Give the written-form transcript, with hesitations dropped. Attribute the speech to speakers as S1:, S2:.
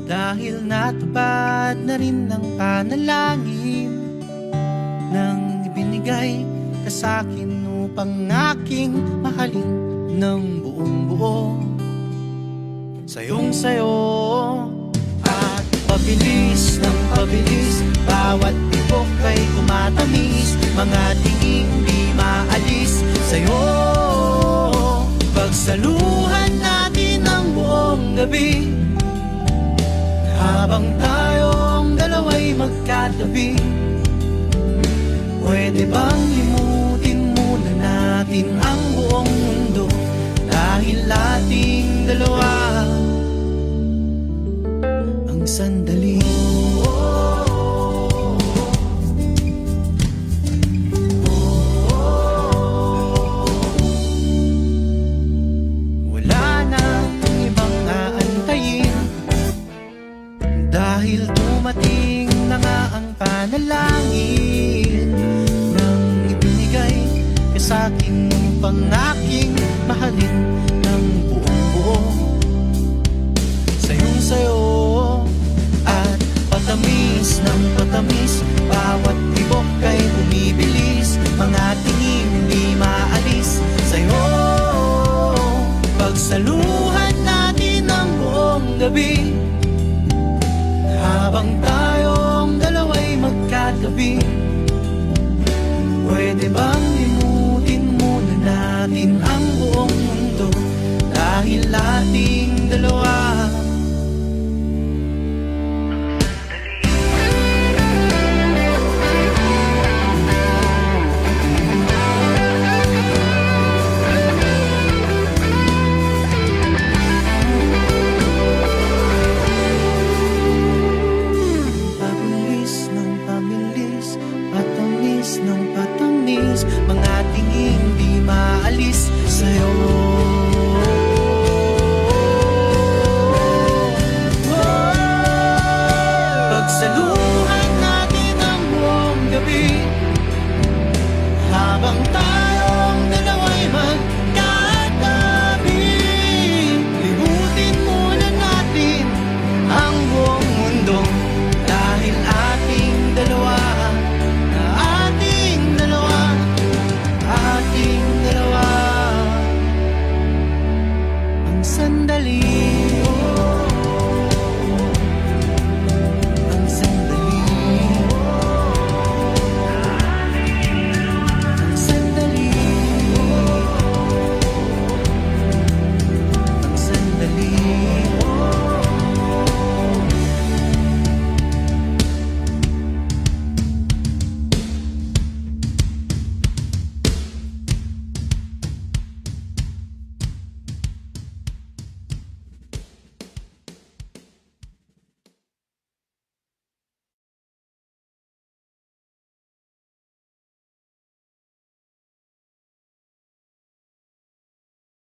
S1: Dahil natupad na rin ang panalangin nang ibinigay ka sa'kin upang aking mahalin ng buong buo. Sayong sayo at pabilis ng pabilis, bawat tibok ay kumatamis, mga tinging di maalis sa'yo. Pagsaluhan natin ang buong gabi, habang tayong dalawa'y magkatabi. Pwede bang limutin muna natin ang buong mundo, dahil ating dalawa ang sandali. Wala nang ibang aantayin, dahil dumating na nga ang panalangin nang ibinigay ka sa'kin upang aking mahalin ng buong buo. Sayong sayo at patamis ng patamis, bawat tibok ay bumibilis, mga tingin di maalis sa'yo. Pagsaluhan natin ang buong gabi, habang tayong dalawa'y magkatabi. Pwede bang limutin muna natin ang buong mundo, dahil ating